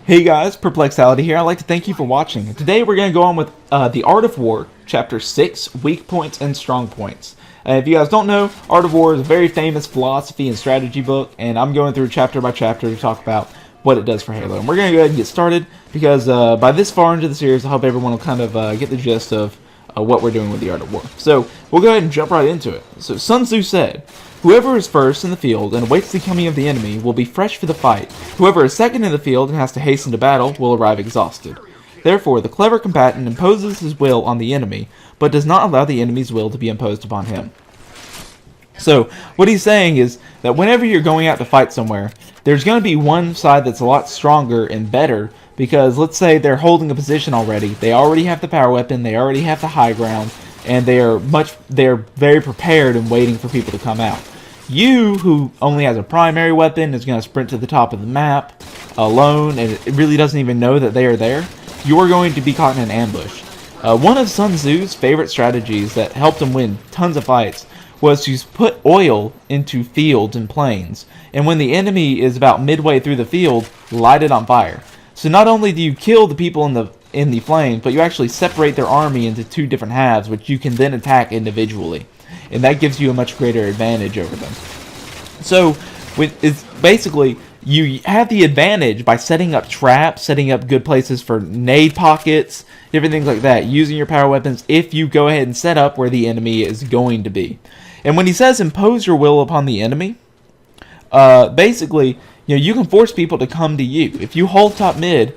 Hey guys, Perplexality here. I'd like to thank you for watching. Today we're going to go on with The Art of War, Chapter 6, Weak Points and Strong Points. If you guys don't know, Art of War is a very famous philosophy and strategy book, and I'm going through chapter by chapter to talk about what it does for Halo. And we're going to go ahead and get started, because by this far into the series, I hope everyone will kind of get the gist of what we're doing with The Art of War. So, we'll go ahead and jump right into it. So, Sun Tzu said, "Whoever is first in the field and awaits the coming of the enemy will be fresh for the fight. Whoever is second in the field and has to hasten to battle will arrive exhausted. Therefore, the clever combatant imposes his will on the enemy, but does not allow the enemy's will to be imposed upon him." So, what he's saying is that whenever you're going out to fight somewhere, there's going to be one side that's a lot stronger and better, because let's say they're holding a position already. They already have the power weapon, they already have the high ground, and they're very prepared and waiting for people to come out. You, who only has a primary weapon, is going to sprint to the top of the map alone, and it really doesn't even know that they are there. You are going to be caught in an ambush. One of Sun Tzu's favorite strategies that helped him win tons of fights was to put oil into fields and plains, and when the enemy is about midway through the field, light it on fire. So not only do you kill the people in the flames, but you actually separate their army into two different halves, which you can then attack individually, and that gives you a much greater advantage over them. So it's basically, you have the advantage by setting up traps, setting up good places for nade pockets, different things like that, using your power weapons if you go ahead and set up where the enemy is going to be. And when he says impose your will upon the enemy, basically, you can force people to come to you. If you hold top mid,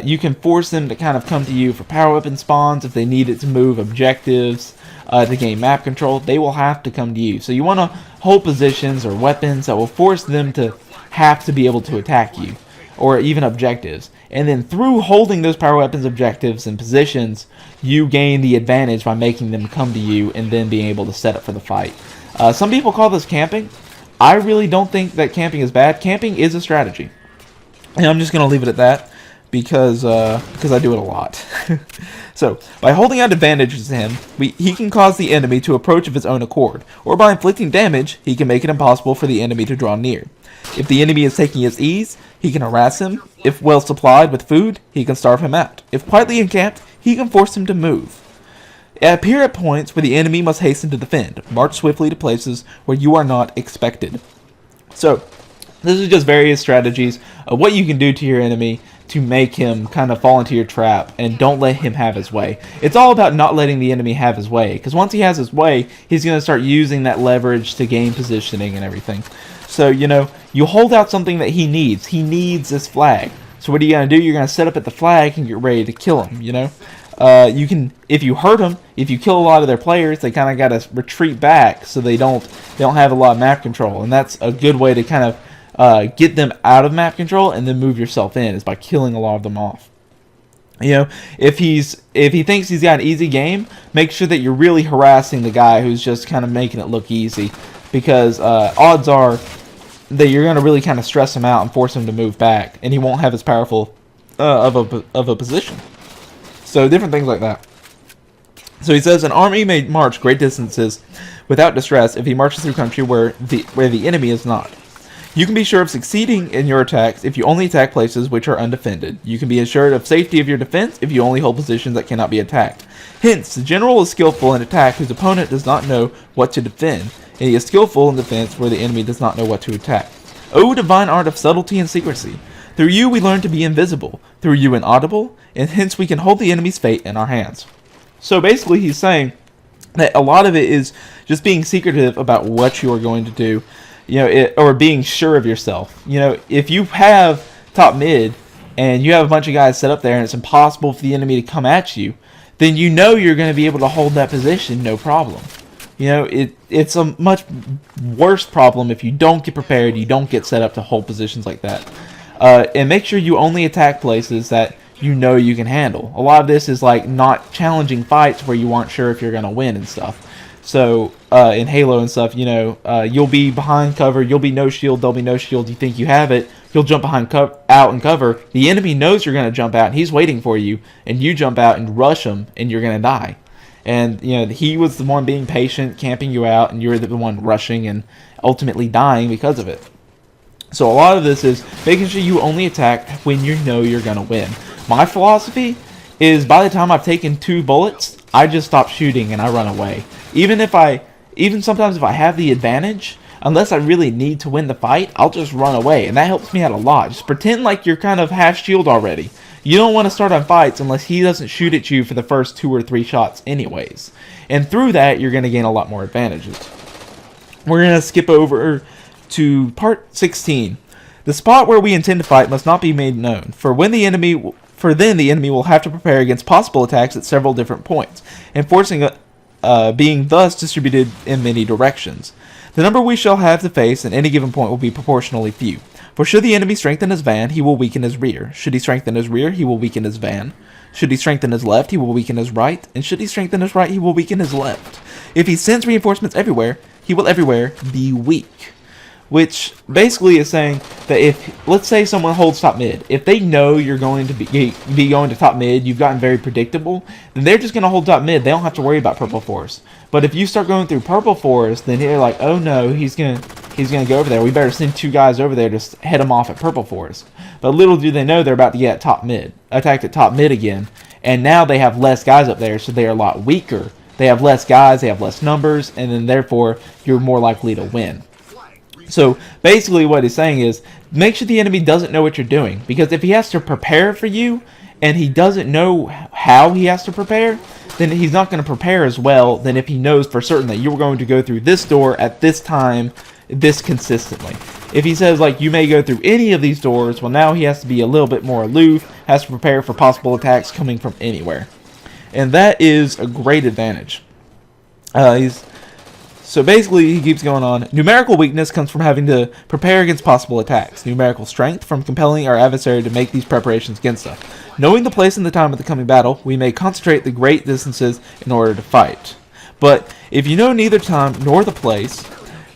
you can force them to kind of come to you for power weapon spawns. If they need it to move objectives, to gain map control, they will have to come to you. So you want to hold positions or weapons that will force them to have to be able to attack you, or even objectives. And then through holding those power weapons, objectives, and positions, you gain the advantage by making them come to you and then being able to set up for the fight. Some people call this camping. I really don't think that camping is bad. Camping is a strategy, and I'm just going to leave it at that, because I do it a lot. So, by holding out advantages to him, he can cause the enemy to approach of his own accord, or by inflicting damage, he can make it impossible for the enemy to draw near. If the enemy is taking his ease, he can harass him. If well supplied with food, he can starve him out. If quietly encamped, he can force him to move. Appear at points where the enemy must hasten to defend. March swiftly to places where you are not expected. So, this is just various strategies of what you can do to your enemy to make him kind of fall into your trap, and don't let him have his way. It's all about not letting the enemy have his way, because once he has his way, he's going to start using that leverage to gain positioning and everything. So, you hold out something that he needs. He needs this flag. So what are you going to do? You're going to set up at the flag and get ready to kill him, You can, if you hurt them, if you kill a lot of their players, they kind of got to retreat back, so they don't have a lot of map control, and that's a good way to kind of get them out of map control and then move yourself in, is by killing a lot of them off. If he thinks he's got an easy game, make sure that you're really harassing the guy who's just kind of making it look easy, because odds are that you're going to really kind of stress him out and force him to move back, and he won't have as powerful of a position. So different things like that. So he says, an army may march great distances without distress if he marches through country where the enemy is not. You can be sure of succeeding in your attacks if you only attack places which are undefended. You can be assured of safety of your defense if you only hold positions that cannot be attacked. Hence, the general is skillful in attack whose opponent does not know what to defend, and he is skillful in defense where the enemy does not know what to attack. O divine art of subtlety and secrecy! Through you we learn to be invisible, through you inaudible, and hence we can hold the enemy's fate in our hands. So basically he's saying that a lot of it is just being secretive about what you are going to do, or being sure of yourself. If you have top mid and you have a bunch of guys set up there and it's impossible for the enemy to come at you, then you're going to be able to hold that position no problem. It's a much worse problem if you don't get prepared, you don't get set up to hold positions like that. And make sure you only attack places that you can handle. A lot of this is like not challenging fights where you aren't sure if you're going to win and stuff. So, in Halo and stuff, you'll be behind cover, you'll be no shield, they'll be no shield, you think you have it, you'll jump behind out and cover, the enemy knows you're going to jump out, and he's waiting for you, and you jump out and rush him, and you're going to die. And, he was the one being patient, camping you out, and you're the one rushing and ultimately dying because of it. So a lot of this is making sure you only attack when you know you're going to win. My philosophy is by the time I've taken 2 bullets, I just stop shooting and I run away. Even sometimes if I have the advantage, unless I really need to win the fight, I'll just run away. And that helps me out a lot. Just pretend like you're kind of half shield already. You don't want to start on fights unless he doesn't shoot at you for the first 2 or 3 shots anyways. And through that, you're going to gain a lot more advantages. We're going to skip over to part 16. The spot where we intend to fight must not be made known, for then the enemy will have to prepare against possible attacks at several different points, and being thus distributed in many directions. The number we shall have to face at any given point will be proportionally few. For should the enemy strengthen his van, he will weaken his rear. Should he strengthen his rear, he will weaken his van. Should he strengthen his left, he will weaken his right. And should he strengthen his right, he will weaken his left. If he sends reinforcements everywhere, he will everywhere be weak. Which basically is saying that if, let's say someone holds top mid, if they know you're going to be going to top mid, you've gotten very predictable, then they're just going to hold top mid. They don't have to worry about purple forest. But if you start going through purple forest, then they're like, oh no, he's gonna go over there. We better send 2 guys over there to head him off at purple forest. But little do they know they're about to get attacked at top mid again, and now they have less guys up there, so they are a lot weaker. They have less guys, they have less numbers, and then therefore you're more likely to win. So basically what he's saying is make sure the enemy doesn't know what you're doing, because if he has to prepare for you and he doesn't know how he has to prepare, then he's not going to prepare as well than if he knows for certain that you're going to go through this door at this time, this consistently. If he says like you may go through any of these doors, well now he has to be a little bit more aloof, has to prepare for possible attacks coming from anywhere. And that is a great advantage. So basically, he keeps going on. Numerical weakness comes from having to prepare against possible attacks. Numerical strength from compelling our adversary to make these preparations against us. Knowing the place and the time of the coming battle, we may concentrate the great distances in order to fight. But if you know neither time nor the place,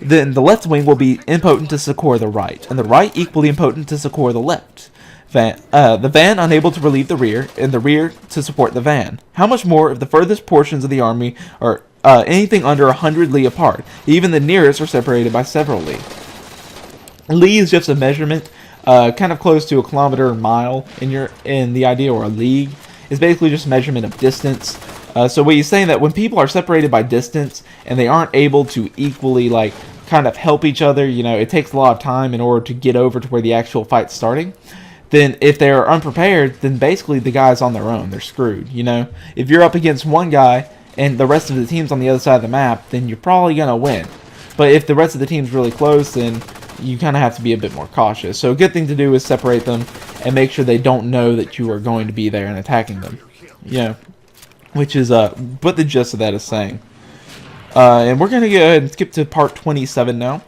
then the left wing will be impotent to succor the right, and the right equally impotent to succor the left. The van unable to relieve the rear, and the rear to support the van. How much more if the furthest portions of the army are anything under 100 li apart? Even the nearest are separated by several li. Li is just a measurement, kind of close to a kilometer or mile in the idea, or a league. It's basically just a measurement of distance. So what he's saying that when people are separated by distance and they aren't able to equally like kind of help each other, you know, it takes a lot of time in order to get over to where the actual fight's starting. Then if they're unprepared, then basically the guy's on their own. They're screwed, you know. If you're up against one guy and the rest of the team's on the other side of the map, then you're probably going to win. But if the rest of the team's really close, then you kind of have to be a bit more cautious. So a good thing to do is separate them and make sure they don't know that you are going to be there and attacking them. You know, which is what the gist of that is saying. And we're going to go ahead and skip to part 27 now.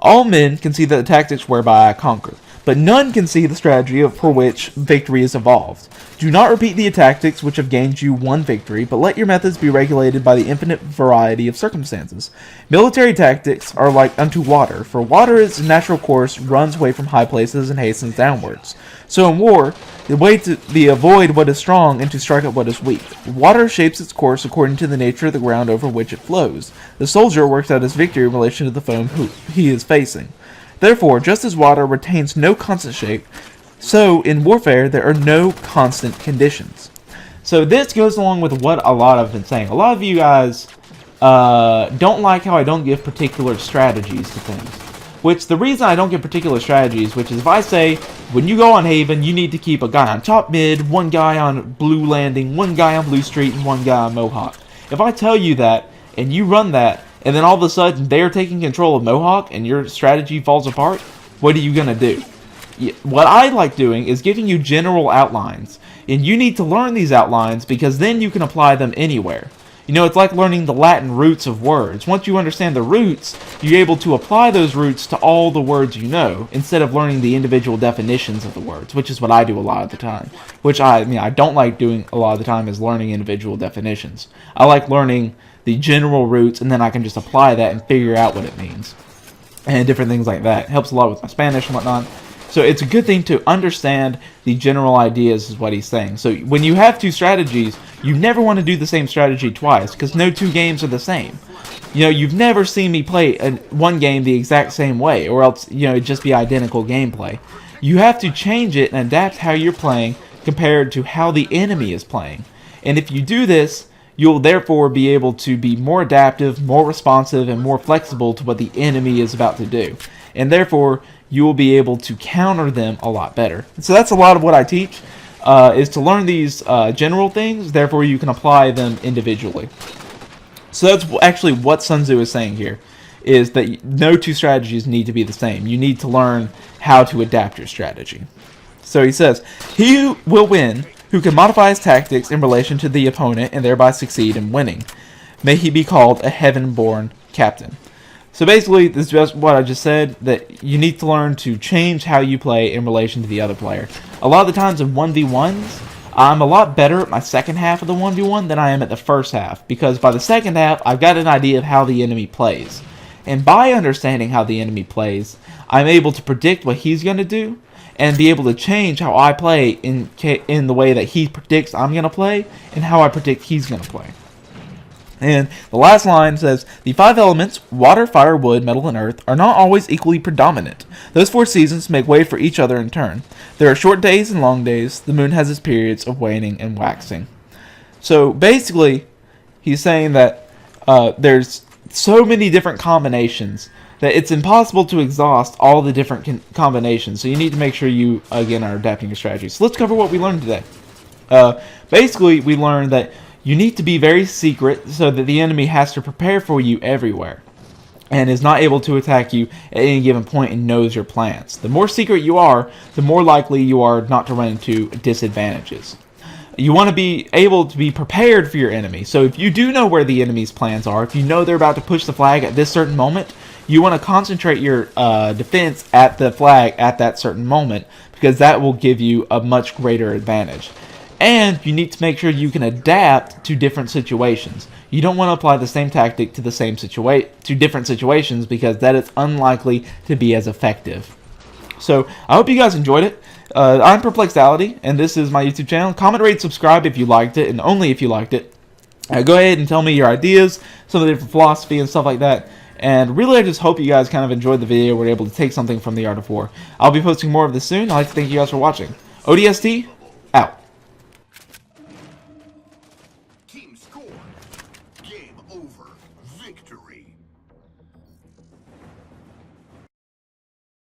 All men can see the tactics whereby I conquer, but none can see the strategy for which victory is evolved. Do not repeat the tactics which have gained you one victory, but let your methods be regulated by the infinite variety of circumstances. Military tactics are like unto water, for water its natural course runs away from high places and hastens downwards. So in war, the way to avoid what is strong and to strike at what is weak. Water shapes its course according to the nature of the ground over which it flows. The soldier works out his victory in relation to the foe who he is facing. Therefore, just as water retains no constant shape, so in warfare there are no constant conditions. So this goes along with what a lot have been saying. A lot of you guys don't like how I don't give particular strategies to things. Which, the reason I don't give particular strategies, which is if I say, when you go on Haven, you need to keep a guy on top mid, one guy on blue landing, one guy on blue street, and one guy on Mohawk. If I tell you that, and you run that, and then all of a sudden they're taking control of Mohawk, and your strategy falls apart, what are you going to do? What I like doing is giving you general outlines, and you need to learn these outlines because then you can apply them anywhere. You know, it's like learning the Latin roots of words. Once you understand the roots, you're able to apply those roots to all the words you know, instead of learning the individual definitions of the words, which is what I do a lot of the time. Which I don't like doing a lot of the time is learning individual definitions. I like learning the general roots, and then I can just apply that and figure out what it means. And different things like that. It helps a lot with my Spanish and whatnot. So it's a good thing to understand the general ideas, is what he's saying. So when you have two strategies, you never want to do the same strategy twice, because no two games are the same. You know, you've never seen me play one game the exact same way, or else, you know, it'd just be identical gameplay. You have to change it and adapt how you're playing compared to how the enemy is playing. And if you do this, you'll therefore be able to be more adaptive, more responsive, and more flexible to what the enemy is about to do. And therefore, you will be able to counter them a lot better. So that's a lot of what I teach, is to learn these general things, therefore you can apply them individually. So that's actually what Sun Tzu is saying here, is that no two strategies need to be the same. You need to learn how to adapt your strategy. So he says, he will win who can modify his tactics in relation to the opponent and thereby succeed in winning. May he be called a heaven-born captain. So basically, this is just what I just said, that you need to learn to change how you play in relation to the other player. A lot of the times in 1v1s, I'm a lot better at my second half of the 1v1 than I am at the first half, because by the second half, I've got an idea of how the enemy plays. And by understanding how the enemy plays, I'm able to predict what he's going to do, and be able to change how I play in the way that he predicts I'm going to play, and how I predict he's going to play. And the last line says, the 5 elements, water, fire, wood, metal, and earth, are not always equally predominant. Those 4 seasons make way for each other in turn. There are short days and long days. The moon has its periods of waning and waxing. So basically, he's saying that there's so many different combinations that it's impossible to exhaust all the different combinations. So you need to make sure you, again, are adapting your strategy. So let's cover what we learned today. Basically, we learned that you need to be very secret so that the enemy has to prepare for you everywhere and is not able to attack you at any given point and knows your plans. The more secret you are, the more likely you are not to run into disadvantages. You want to be able to be prepared for your enemy. So if you do know where the enemy's plans are, if you know they're about to push the flag at this certain moment, you want to concentrate your defense at the flag at that certain moment, because that will give you a much greater advantage. And you need to make sure you can adapt to different situations. You don't want to apply the same tactic to the same to different situations, because that is unlikely to be as effective. So I hope you guys enjoyed it. I'm Perplexality, and this is my YouTube channel. Comment, rate, subscribe if you liked it, and only if you liked it. Go ahead and tell me your ideas, some of the different philosophy and stuff like that. And really, I just hope you guys kind of enjoyed the video. We're able to take something from the Art of War. I'll be posting more of this soon. I'd like to thank you guys for watching. ODST.